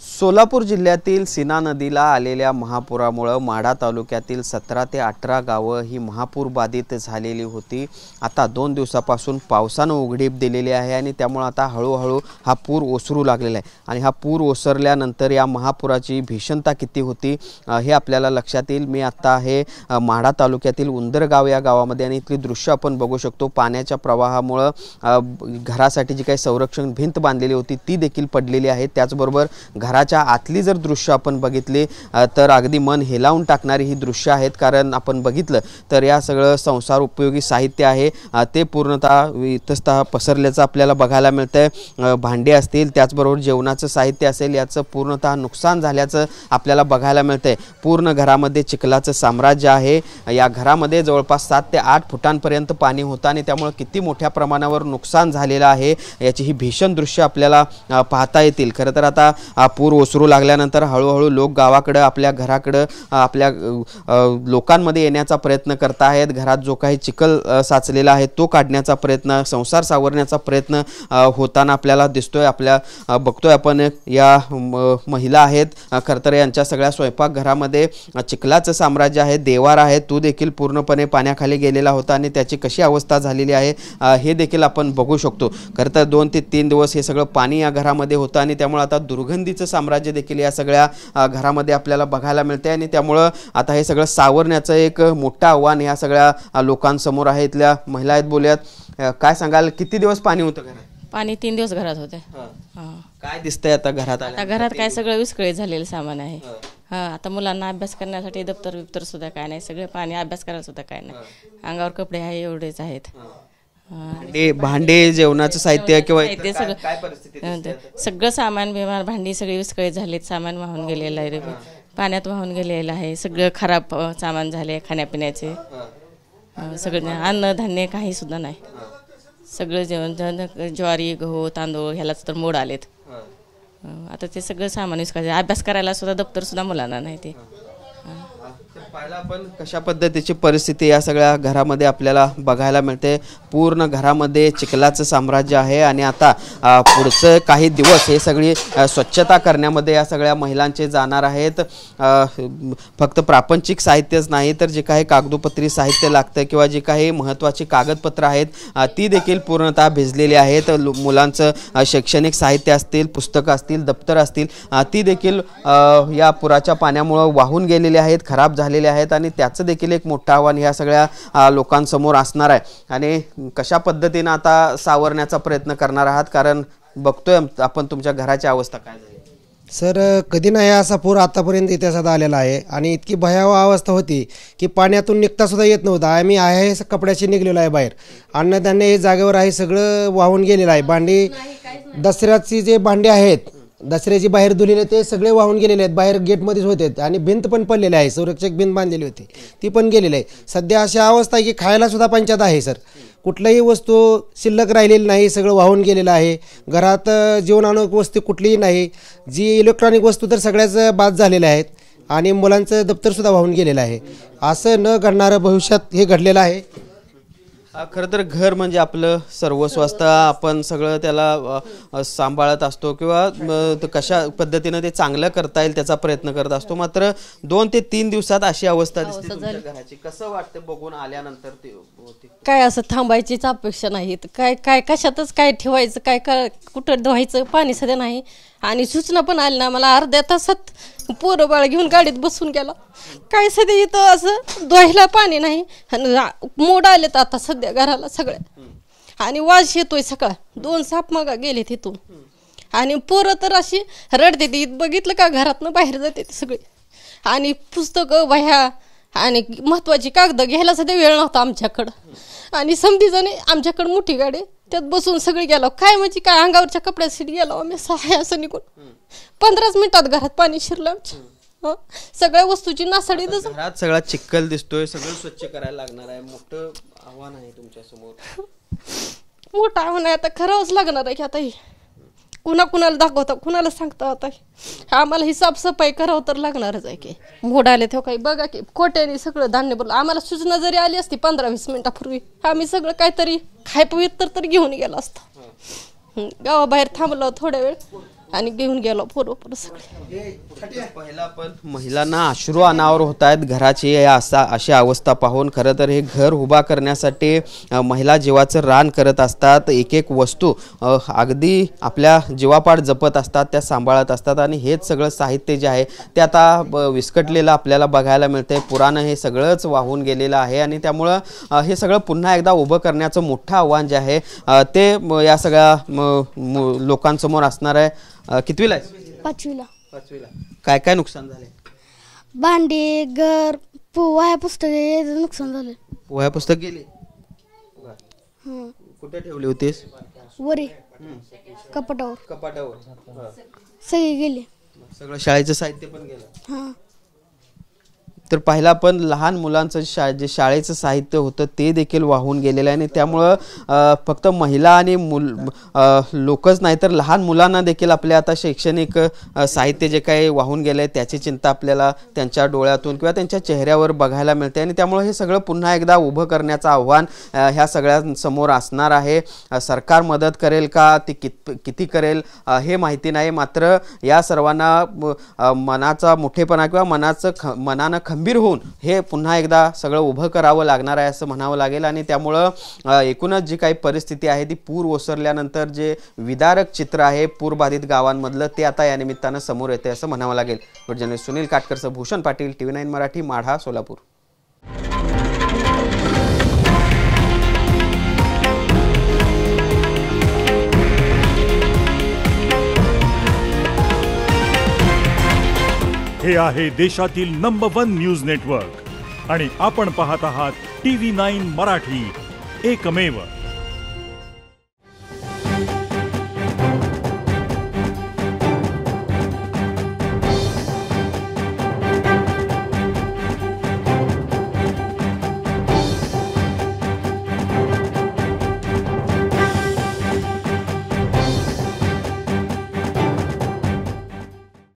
सोलापूर जिल्ह्यातील सीना नदीला आलेल्या महापुरामुळे माढा तालुक्यातील 17 ते 18 गावं ही महापूर बाधित झालेली होती। आता 2 दिवसापासून पावसाने उघडीप दिलेली आहे आणि त्यामुळे आता हळूहळू हा पूर ओसरू लागलेला आहे आणि हा पूर ओसरल्यानंतर या महापुराची भीषणता किती होती हे आपल्याला लक्षात येईल। मी आता हे माढा तालुक्यातील उंदरगाव या गावामध्ये आणि इथली दृश्य आपण बघू शकतो। पाण्याच्या प्रवाहामुळे घरासाठी जी काही संरक्षण भिंत बांधलेली होती ती देखील पडलेली आहे। त्याचबरोबर घराच्या आतली जर दृश्य आपण बघितले तर अगदी मन हेलावून टाकणारी ही दृश्य आहेत। कारण आपण बघितलं तर या सगळं संसार उपयोगी साहित्य आहे ते पूर्णतः इतस्तः पसरल्याचं आपल्याला बघायला मिळतंय। भांडे असतील त्याचबरोबर जेवणाचं साहित्य असेल याचं पूर्णतः नुकसान झाल्याचं आपल्याला बघायला मिळतंय। पूर्ण घरामध्ये चिखलाचं साम्राज्य आहे। या घरामध्ये जवळपास 7 ते 8 फुटांपर्यंत पाणी होतं आणि त्यामुळे किती मोठ्या प्रमाणावर नुकसान झालेलं आहे याची ही भीषण दृश्य आपल्याला पाहता येतील। खरं तर आता पूर ओसरू लागल्यानंतर हळूहळू लोक गावाकडे आपल्या घराकडे आपल्या लोकांमध्ये येण्याचा प्रयत्न करत आहेत। घरात जो काही चिखल साचलेला आहे तो काढण्याचा प्रयत्न, संसार सावरण्याचा प्रयत्न होताना आपल्याला दिसतोय। आपल्या बघतोय आपण या महिला आहेत, खरं तर यांच्या सगळ्या स्वयंपाकघरामध्ये चिखलाचं साम्राज्य आहे, देवार आहे, तो देखील पूर्णपणे पाण्याखाली गेलेला होता आणि त्याची कशी अवस्था झालेली आहे हे देखील आपण बघू शकतो। खरं तर 2 ते 3 दिवस हे सगळं पाणी या घरामध्ये होतं आणि त्यामुळे आता दुर्गंधीचं साम्राज्य देखील या सगळ्या घरामध्ये आपल्याला बघायला मिळते आणि त्यामुळे आता हे सगळं सावरण्याचं एक मोठं आव्हान या सगळ्या लोकांसमोर आहे। इथल्या महिला आहेत, बोलूयात। काय सांगाल, किती दिवस पाणी होतं घरात? पाणी 3 दिवस घरात होते। काय दिसतंय आता घरात? आता घरात काय सगळं विस्कळीत झालेलं सामान आहे। आता मुलांना अभ्यास करण्यासाठी दप्तर सुद्धा काय नाही, सगळे पाणी, अभ्यास करायला सुद्धा काय नाही, अंगावर कपडे आहे एवढेच आहेत। भांडे, जेवणाचं साहित्य किंवा सगळं सामान, बिमान, भांडी सगळी विस्कळीत झालीत, सामान वाहून गेलेलं आहे, पाण्यात वाहून गेलेलं आहे, सगळं खराब सामान झाले, खाण्यापिण्याचे सगळं, अन्न धान्य काही सुद्धा नाही, सगळं जेवण, ज्वारी, गहू, तांदूळ ह्यालाच तर मोड आलेत। आता ते सगळं सामान विस्कळीत, अभ्यास करायला सुद्धा दप्तर सुद्धा मुलांना नाही। ते पाहिला आपण कशा पद्धतीची परिस्थिती या सगळ्या घरामध्ये आपल्याला बघायला मिळते। पूर्ण घरामध्ये चिखलाचं साम्राज्य आहे आणि आता पुढचं काही दिवस हे सगळी स्वच्छता करण्यामध्ये या सगळ्या महिलांचे जाणार आहेत। फक्त प्रापंचिक साहित्यच नाही तर जे काही कागदोपत्री साहित्य लागतं किंवा जे काही महत्त्वाची कागदपत्र आहेत ती देखील पूर्णतः भिजलेली आहेत। मुलांचं शैक्षणिक साहित्य असतील, पुस्तकं असतील, दप्तर असतील ती देखील या पुराच्या पाण्यामुळे वाहून गेलेली आहेत, खराब झालेले आहेत आणि त्याचं देखील एक मोठं आव्हान ह्या सगळ्या लोकांसमोर असणार आहे। आणि कशा पद्धतीने आता सावरण्याचा प्रयत्न करणार आहात, कारण बघतोय आपण तुमच्या घराची अवस्था काय झाली? सर, कधी नाही असा पूर आतापर्यंत इतिहासात आलेला आहे आणि इतकी भयावह अवस्था होती की पाण्यातून निघता सुद्धा येत नव्हता। आम्ही आहे कपड्याशी निघलेलो आहे बाहेर, अन्नधान्य हे जागेवर आहे, सगळं वाहून गेलेलं आहे। भांडी, दसऱ्याची जे भांडे आहेत, दसऱ्याची बाहेर धुलेले ते सगळे वाहून गेलेले आहेत, बाहेर गेटमध्येच होते आणि भिंत पण पडलेली आहे, संरक्षक भिंत बांधलेली होती ती पण गेलेली आहे। सध्या अशी अवस्था आहे की खायला सुद्धा पंचायत आहे सर, कुठलीही वस्तू शिल्लक राहिलेली नाही, सगळं वाहून गेलेलं आहे। घरात जीवनाणूक वस्तू कुठलीही नाही, जी इलेक्ट्रॉनिक वस्तू तर सगळ्याच बाद झालेल्या आहेत आणि मुलांचं दप्तरसुद्धा वाहून गेलेलं आहे। असं न घडणारं भविष्यात हे घडलेलं आहे। खरं तर घर म्हणजे आपलं सर्वस्व असतं, आपण सगळं त्याला सांभाळत असतो किंवा कशा पद्धतीने ते चांगलं करता येईल त्याचा प्रयत्न करत असतो। मात्र 2 ते 3 दिवसात अशी अवस्था दिसते तुमच्या घराची। कसं वाटतं बघून आल्यानंतर? ते काय असं थांबायचीच अपेक्षा नाही, काय काय कशातच काय ठेवायचं, काय कुठं धुवायचं, पाणी सध्या नाही आणि सूचना पण आली ना। मला अर्ध्या तासात पोरं बाळ घेऊन गाडीत बसून गेला, काय सध्या इथं असं धुवायला पाणी नाही, मोड आलेत आता सध्या घराला सगळ्या आणि वास येतोय सकाळ। 2 साप मग गेले तिथून आणि पोरं तर अशी रडते, ती बघितलं का घरातनं बाहेर जाते ते सगळे आणि पुस्तकं, वह्या आणि महत्वाची कागद घ्यायला सध्या वेळ नव्हता आमच्याकडं आणि समधीजणे आमच्याकडं मोठी गाडी त्यात बसून सगळे गेलो, काय म्हणजे काय अंगावरच्या कपड्यासाठी गेलो आम्ही असं निघून। 15 मिनिटात घरात पाणी शिरलं आमच्या, सगळ्या वस्तूची नासाडी। घरात सगळा चिखल दिसतोय, सगळं स्वच्छ करायला लागणार आहे, मोठं आव्हान आहे तुमच्या समोर। मोठं आव्हान आहे, आता करावंच लागणार आहे की आता कुणाला दाखवता, कुणाला सांगता, आता आम्हाला ही साफसफाई करावं तर लागणारच आहे की। मोड आले तेव्हा काही बघा की खोट्याने सगळं धान्य बोललं, आम्हाला सूचना जरी आली असती 15-20 मिनिटापूर्वी आम्ही सगळं काहीतरी खाय पवित्र तर घेऊन गेलो असतो। गावाबाहेर थांबलो थोड्या वेळ, आणि घेऊन गेलो पोरं सगळे. पहिला पण महिलांना अश्रू अनावर होत आहेत घराची अशी अवस्था पाहून. खरं तर हे घर उभा करण्यासाठी महिला जीवाचं रान करत असतात. एक एक वस्तू अगदी आपल्या जीवापाड जपत असतात, त्या सांभाळत असतात आणि हेच सगळं साहित्य जे आहे ते आता विस्कटलेलं आपल्याला बघायला मिळतंय. पुरानं हे सगळंच वाहून गेलेलं आहे आणि त्यामुळं हे सगळं पुन्हा एकदा उभं करण्याचं मोठं आव्हान जे आहे ते या सगळ्या लोकांसमोर असणार आहे. कितवीला आहे? पाचवीला. काय काय नुकसान झाले? भांडी, घर, वह्या पुस्तके नुकसान झाले. वह्या पुस्तक गेली? कुठे ठेवली होतीस? वरी कपाटावर. कपाटावर. सगळी गेली. सगळं शाळेचं साहित्य पण गेलं? हां. तर पाहिला पण लहान मुलांचं जे शाळेचं साहित्य होतं ते देखील वाहून गेलेलं आहे आणि त्यामुळं फक्त महिला आणि लोकच नाही तर लहान मुलांना देखील आपल्या आता शैक्षणिक साहित्य जे काही वाहून गेलं आहे त्याची चिंता आपल्याला त्यांच्या डोळ्यातून किंवा त्यांच्या चेहऱ्यावर बघायला मिळते आणि त्यामुळे हे सगळं पुन्हा एकदा उभं करण्याचं आव्हान ह्या सगळ्यांसमोर असणार आहे. सरकार मदत करेल का, ती किती करेल हे माहिती नाही. मात्र या सर्वांना मनाचा मोठेपणा किंवा मनानं खंबीर होऊन हे पुन्हा एकदा सगळं उभं करावं लागणार आहे असं म्हणावं लागेल. आणि त्यामुळं एकूणच जी काही परिस्थिती आहे ती पूर ओसरल्यानंतर जे विदारक चित्र आहे पूरबाधित गावांमधलं ते आता या निमित्तानं समोर येते असं म्हणावं लागेल. जर्नलिस्ट सुनील काटकरसह भूषण पाटील, TV9 मराठी, माढा, सोलापूर. हे आहे देशातील नंबर 1 न्यूज नेटवर्क आणि आपण पाहत आहात TV9 मराठी, एकमेव.